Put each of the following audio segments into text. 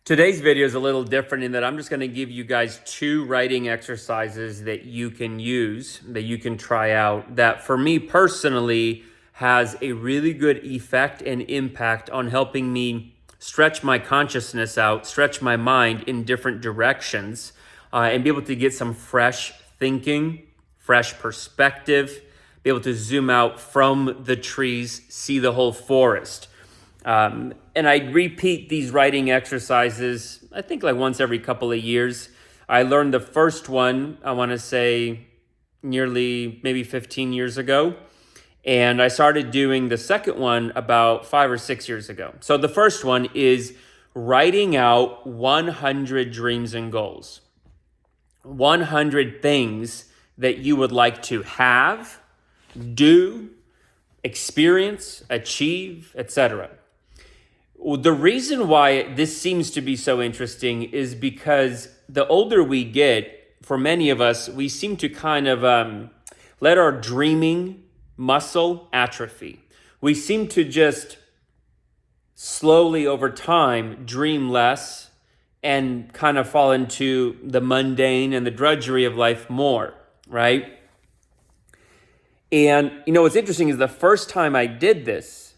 Today's video is a little different in that I'm just going to give you guys two writing exercises that you can use, that you can try out, that for me personally has a really good effect and impact on helping me stretch my consciousness out, stretch my mind in different directions, and be able to get some fresh thinking, fresh perspective, be able to zoom out from the trees, see the whole forest. And I repeat these writing exercises, I think like once every couple of years. I learned the first one, I want to say nearly maybe 15 years ago. And I started doing the second one about 5 or 6 years ago. So the first one is writing out 100 dreams and goals. 100 things that you would like to have, do, experience, achieve, etc. The reason why this seems to be so interesting is because the older we get, for many of us, we seem to kind of let our dreaming muscle atrophy. We seem to just slowly over time dream less and kind of fall into the mundane and the drudgery of life more, right? And you know what's interesting is the first time I did this,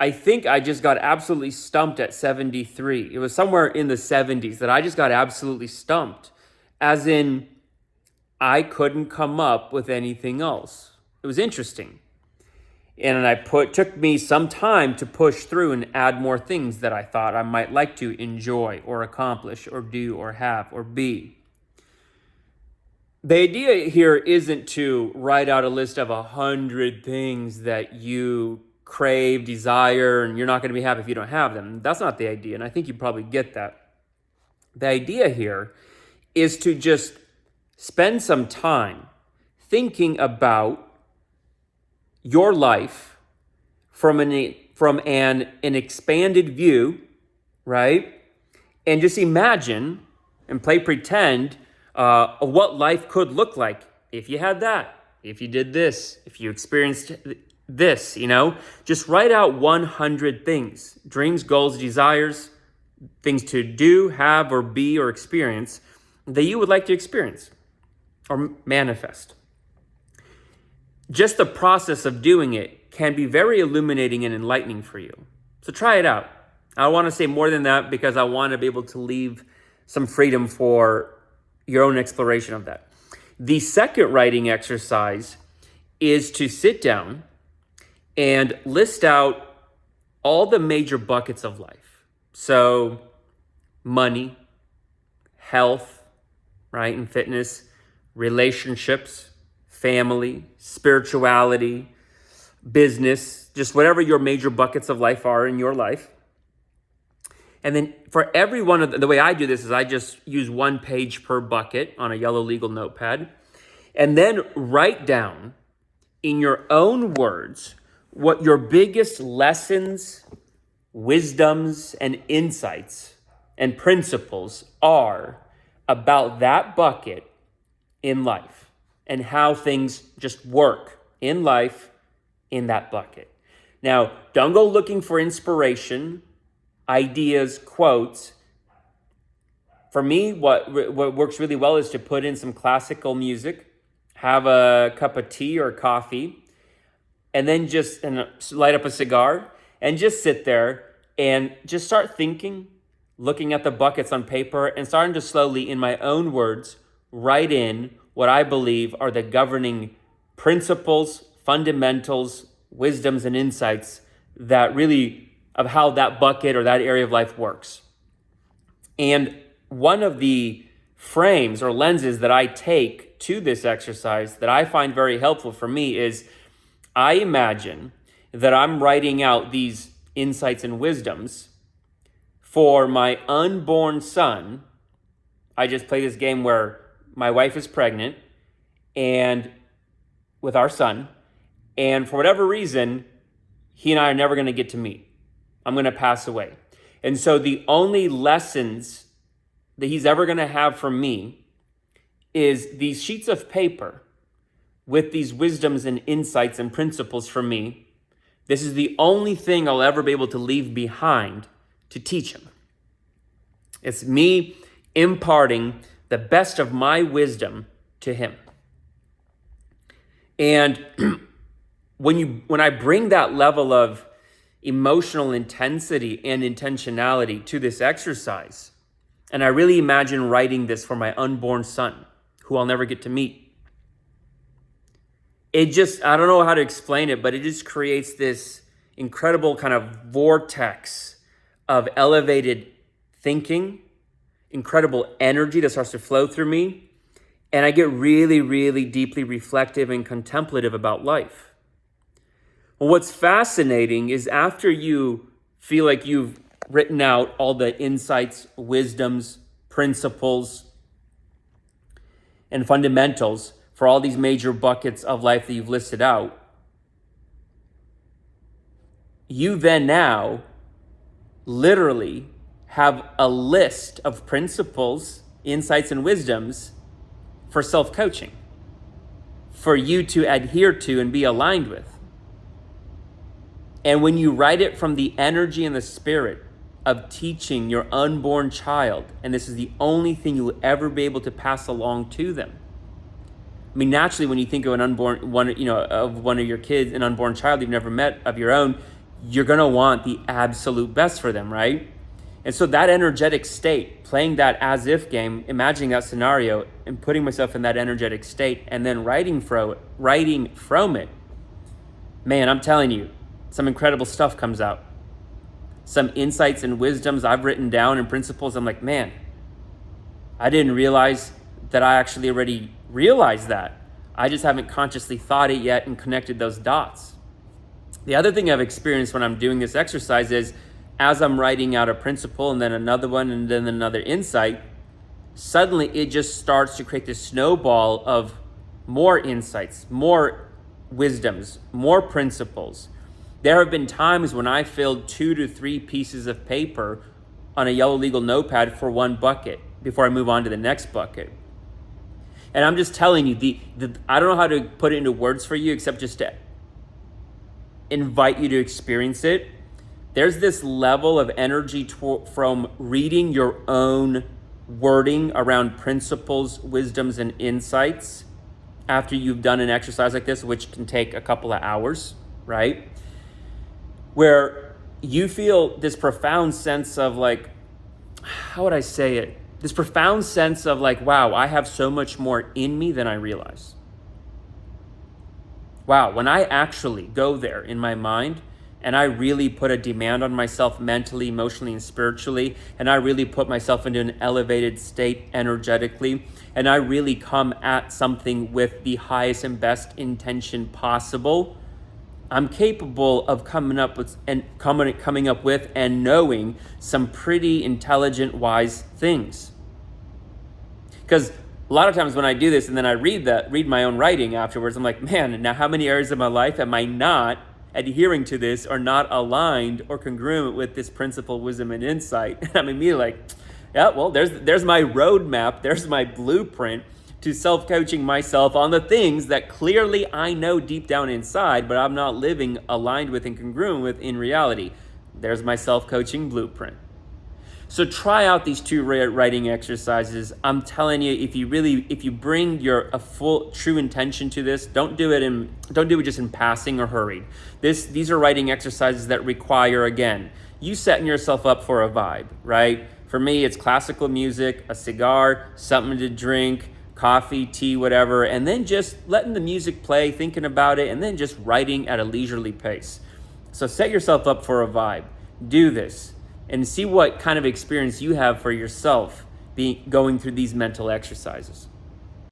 I think I just got absolutely stumped at 73. It was somewhere in the 70s that I just got absolutely stumped. As in, I couldn't come up with anything else. It was interesting. And took me some time to push through and add more things that I thought I might like to enjoy or accomplish or do or have or be. The idea here isn't to write out a list of 100 things that you crave, desire, and you're not going to be happy if you don't have them. That's not the idea, and I think you probably get that. The idea here is to just spend some time thinking about your life from an expanded view, right? And just imagine and play pretend what life could look like if you had that, if you did this, if you experienced this, just write out 100 things, dreams, goals, desires, things to do, have, or be, or experience that you would like to experience or manifest. Just the process of doing it can be very illuminating and enlightening for you. So try it out. I don't want to say more than that because I want to be able to leave some freedom for your own exploration of that. The second writing exercise is to sit down and list out all the major buckets of life. So money, health, right, and fitness, relationships, family, spirituality, business, just whatever your major buckets of life are in your life. And then for every one of the way I do this is I just use 1 page per bucket on a yellow legal notepad, and then write down in your own words what your biggest lessons, wisdoms, and insights and principles are about that bucket in life and how things just work in life in that bucket. Now, don't go looking for inspiration, ideas, quotes. For me, what works really well is to put in some classical music, have a cup of tea or coffee, and then just light up a cigar and just sit there and just start thinking, looking at the buckets on paper and starting to slowly, in my own words, write in what I believe are the governing principles, fundamentals, wisdoms, and insights that really of how that bucket or that area of life works. And one of the frames or lenses that I take to this exercise that I find very helpful for me is I imagine that I'm writing out these insights and wisdoms for my unborn son. I just play this game where my wife is pregnant and with our son, and for whatever reason, he and I are never going to get to meet. I'm going to pass away. And so the only lessons that he's ever going to have from me is these sheets of paper with these wisdoms and insights and principles from me. This is the only thing I'll ever be able to leave behind to teach him. It's me imparting the best of my wisdom to him. And when I bring that level of emotional intensity and intentionality to this exercise, and I really imagine writing this for my unborn son, who I'll never get to meet, it just, I don't know how to explain it, but it just creates this incredible kind of vortex of elevated thinking, incredible energy that starts to flow through me. And I get really, really deeply reflective and contemplative about life. Well, what's fascinating is after you feel like you've written out all the insights, wisdoms, principles, and fundamentals for all these major buckets of life that you've listed out, you then now literally have a list of principles, insights, and wisdoms for self-coaching, for you to adhere to and be aligned with. And when you write it from the energy and the spirit of teaching your unborn child, and this is the only thing you will ever be able to pass along to them. I mean, naturally, when you think of one of your kids, an unborn child you've never met of your own, you're gonna want the absolute best for them, right? And so that energetic state, playing that as if game, imagining that scenario and putting myself in that energetic state and then writing from it, man, I'm telling you, some incredible stuff comes out. Some insights and wisdoms I've written down and principles, I'm like, man, I didn't realize that I actually already realized that. I just haven't consciously thought it yet and connected those dots. The other thing I've experienced when I'm doing this exercise is as I'm writing out a principle and then another one and then another insight, suddenly it just starts to create this snowball of more insights, more wisdoms, more principles. There have been times when I filled 2 to 3 pieces of paper on a yellow legal notepad for one bucket before I move on to the next bucket. And I'm just telling you, I don't know how to put it into words for you except just to invite you to experience it. There's this level of energy from reading your own wording around principles, wisdoms, and insights after you've done an exercise like this, which can take a couple of hours, right? Where you feel this profound sense of like, how would I say it? This profound sense of like, wow, I have so much more in me than I realize. Wow, when I actually go there in my mind and I really put a demand on myself mentally, emotionally, and spiritually, and I really put myself into an elevated state energetically, and I really come at something with the highest and best intention possible, I'm capable of coming up with and knowing some pretty intelligent, wise things. Because a lot of times when I do this and then I read my own writing afterwards, I'm like, man, now how many areas of my life am I not adhering to this or not aligned or congruent with this principle, wisdom, and insight? And I'm immediately like, yeah, well, there's my roadmap, there's my blueprint to self-coaching myself on the things that clearly I know deep down inside, but I'm not living aligned with and congruent with in reality. There's my self-coaching blueprint. So try out these 2 writing exercises. I'm telling you, if you bring a full true intention to this, don't do it just in passing or hurried. These are writing exercises that require, again, you setting yourself up for a vibe, right? For me, it's classical music, a cigar, something to drink, coffee, tea, whatever, and then just letting the music play, thinking about it, and then just writing at a leisurely pace. So set yourself up for a vibe. Do this and see what kind of experience you have for yourself going through these mental exercises.